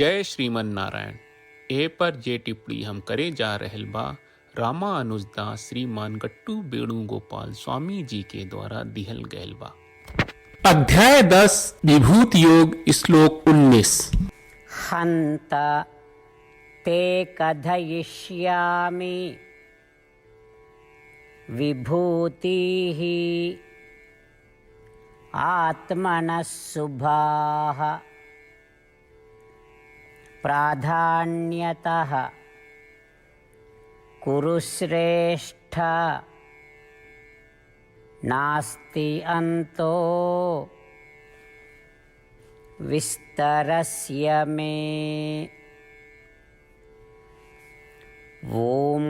जय श्रीमन नारायण। ए पर जे टिप्पणी हम करे जा रहल बा रामानुजदास श्रीमान गट्टू वेणुगोपाल स्वामी जी के द्वारा दिहल गयल बा। अध्याय 10 विभूति योग श्लोक 19। हन्त ते कथयिष्यामि विभूतिः आत्मनः शुभाः प्राधान्यतः कुरु श्रेष्ठ नास्ति अन्तो विस्तरस्य मे। ओम।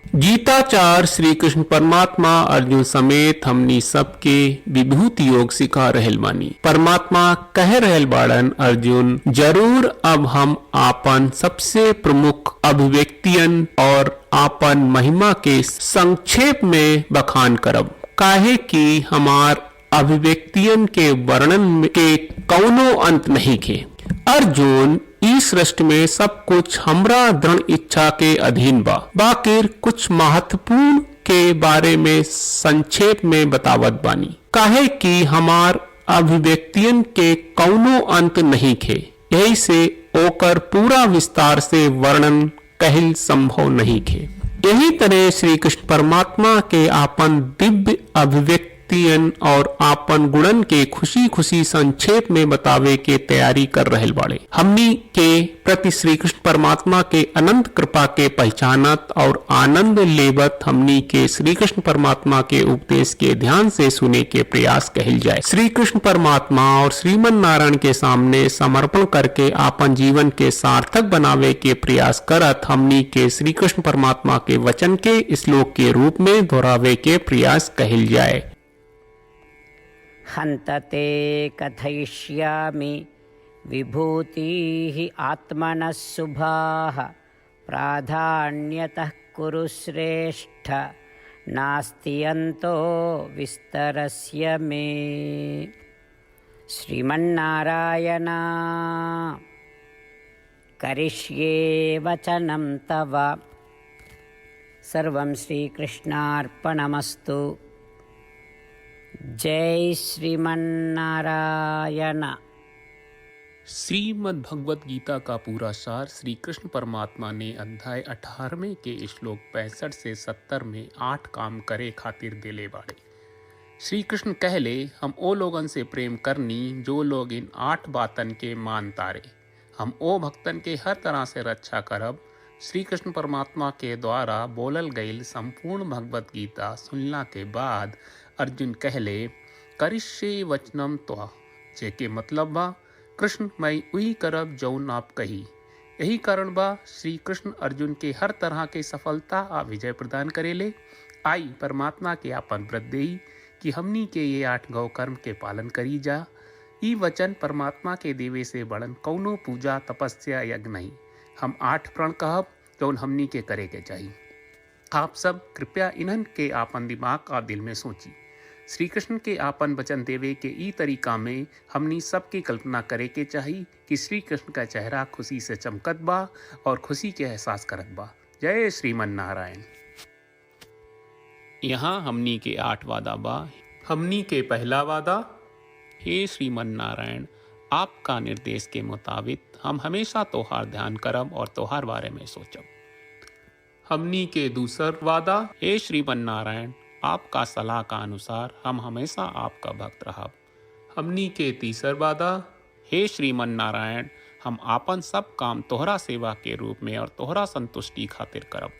गीताचार्य श्री कृष्ण परमात्मा अर्जुन समेत हमनी सबके विभूति योग सिखा रहल बानी। परमात्मा कह रहल बाड़न, अर्जुन जरूर अब हम आपन सबसे प्रमुख अभिव्यक्तियन और आपन महिमा के संक्षेप में बखान करब, काहे कि हमार अभिव्यक्तियन के वर्णन के कौनो अंत नहीं खे। अर्जुन इस सृष्टि में सब कुछ हमरा दृढ़ इच्छा के अधीन बा, बाकिर कुछ महत्वपूर्ण के बारे में संक्षेप में बतावत बानी, काहे कि हमार अभिव्यक्तियन के कौनो अंत नहीं खे। यही से ओकर पूरा विस्तार से वर्णन कहल संभव नहीं खे। यही तरह श्री कृष्ण परमात्मा के आपन दिव्य अभिव्यक्ति और आपन गुणन के खुशी खुशी संक्षेप में बतावे के तैयारी कर रहल बाड़े। हमनी के प्रति श्री कृष्ण परमात्मा के अनंत कृपा के पहचानत और आनंद लेवत हमनी के श्री कृष्ण परमात्मा के उपदेश के ध्यान से सुने के प्रयास कहल जाए। श्री कृष्ण परमात्मा और श्रीमन नारायण के सामने समर्पण करके आपन जीवन के सार्थक बनावे के प्रयास करत हमनी के श्री कृष्ण परमात्मा के वचन के श्लोक के रूप में दोहरावे के प्रयास कहल जाए। हन्त ते कथयिष्यामि विभूतिः आत्मनः शुभाः प्राधान्यतः कुरु श्रेष्ठ नास्ति अन्तो विस्तरस्य मे। श्रीमन्नारायण करिष्ये वचनं तव। सर्वं श्रीकृष्णार्पणमस्तु। जय श्रीमन्नारायण। श्रीमद् भगवत गीता का पूरा सार श्री कृष्ण परमात्मा ने अध्याय 18 के श्लोक 65 से 70 में 8 काम करे खातिर दिले बाड़े। श्री कृष्ण कहले, हम ओ लोगन से प्रेम करनी जो लोग इन 8 बातन के मान तारे। हम ओ भक्तन के हर तरह से रक्षा करब। श्री कृष्ण परमात्मा के द्वारा बोलल गईल संपूर्ण भगवत गीता सुनला के बाद अर्जुन कहले, करिष्ये वचनम त्वा, जेके मतलब बा कृष्ण मैं उही करब जौन आप कही। यही कारण बा श्री कृष्ण अर्जुन के हर तरह के सफलता आ विजय प्रदान करेले। आई परमात्मा के आपन व्रत देई कि हमनी के ये 8 गौ कर्म के पालन करी जा। ई वचन परमात्मा के देवे से बड़न कौनो पूजा तपस्या यज्ञ नहीं। हम 8 प्रण कहब जौन हमनी के करे के चाहिए। आप सब कृपया इन्हन के आपन दिमाग और दिल में सोची। श्री कृष्ण के आपन वचन देवे के ई तरीका में हमनी सबकी कल्पना करे के चाहिए कि श्री कृष्ण का चेहरा खुशी से चमकत बा और खुशी के एहसास करत बा। जय श्रीमन नारायण। यहाँ हमनी के 8 वादा बा। हमनी के पहला वादा, हे श्रीमन नारायण आपका निर्देश के मुताबिक हम हमेशा तोहार ध्यान करब और तोहार बारे में सोचब। हमनी के दूसर वादा, हे श्रीमन नारायण आपका सलाह का अनुसार हम हमेशा आपका भक्त रहब। हमनी के तीसर वादा, हे श्रीमन नारायण हम आपन सब काम तोहरा सेवा के रूप में और तोहरा संतुष्टि खातिर करब।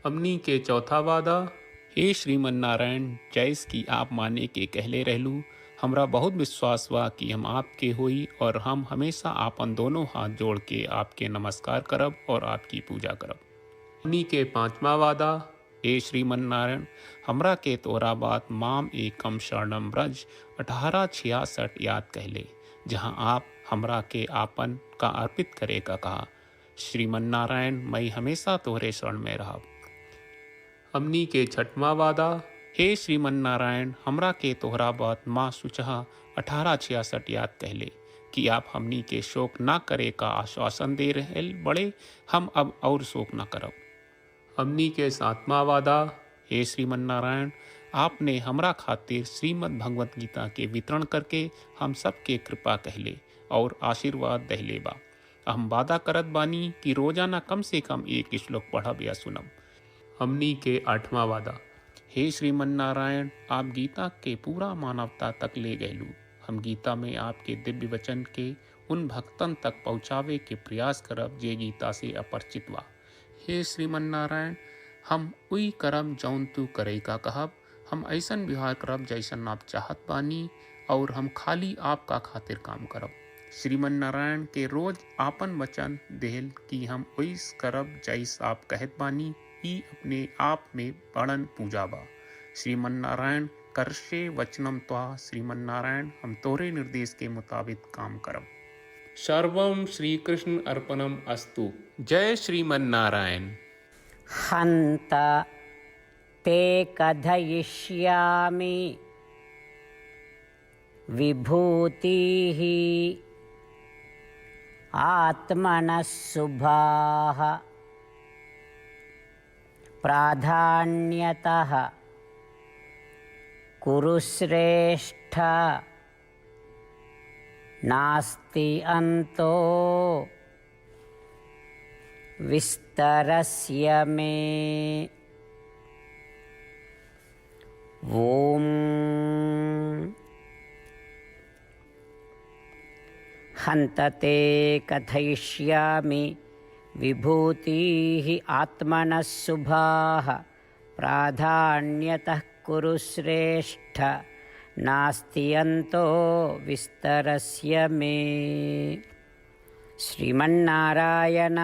हमनी के चौथा वादा, हे श्रीमन नारायण जैस की आप माने के कहले रहलू, हमरा बहुत विश्वास बा कि हम आपके होई और हम हमेशा आपन दोनों हाथ जोड़ के आपके नमस्कार करब और आपकी पूजा करब। हमनी के पांचवा वादा, हे श्रीमन नारायण हमरा के तोरा बात माम एकम शरणम ब्रज 1866 याद कहले, जहां आप हमरा के आपन का अर्पित करे का कहा। श्रीमन नारायण मैं हमेशा तोहरे शरण में रहब। हमनी के छठवां वादा, हे श्रीमन नारायण हमरा के तोहरा बात माँ सुचहा 1866 याद कहले, कि आप हमनी के शोक ना करे का आश्वासन दे रहे बड़े, हम अब और शोक ना करब। हमनी के सातवां वादा, हे श्रीमन नारायण, आपने हमरा खातिर श्रीमद् भगवत गीता के वितरण करके हम सबके कृपा कहले और आशीर्वाद दहले बा। हम वादा करत बानी कि रोजाना कम से कम एक श्लोक पढ़ब या सुनब। हमनी के आठवां वादा, हे श्रीमन नारायण, आप गीता के पूरा मानवता तक ले गयलू। हम गीता में आपके दिव्य वचन के उन भक्तन तक पहुँचावे के प्रयास करब जे गीता से अपरिचित बा। हे श्रीमन नारायण, हम उई करब जौन तू करे का कहब। हम ऐसन व्यवहार करब जैसन आप चाहत बानी और हम खाली आपका खातिर काम करब। श्रीमन नारायण के रोज आपन वचन देहल कि हम ओइस करब जैस आप कहत बानी, ई अपने आप में बड़न पूजा बा। श्रीमन नारायण, करशे वचनम त्वा। श्रीमन नारायण, हम तोरे निर्देश के मुताबिक काम करब। सर्वम श्री कृष्ण अर्पणम अस्तु। जय श्रीमन नारायण। हन्त ते कथयिष्यामि विभूतिः आत्मनः शुभाः प्राधान्यतः कुरु श्रेष्ठ नास्ति अन्तो विस्तरस्य मे। ओम हन्तते कथयिष्यामि विभूतिः आत्मनः शुभाः प्राधान्यतः कुरु श्रेष्ठ नास्ति अन्तो विस्तरस्य मे। श्रीमन्नारायण,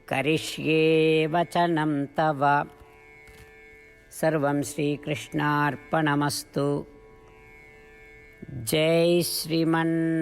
करिष्ये वचनं तव। सर्वं श्रीकृष्णार्पणमस्तु। जय श्रीमन्नारायण।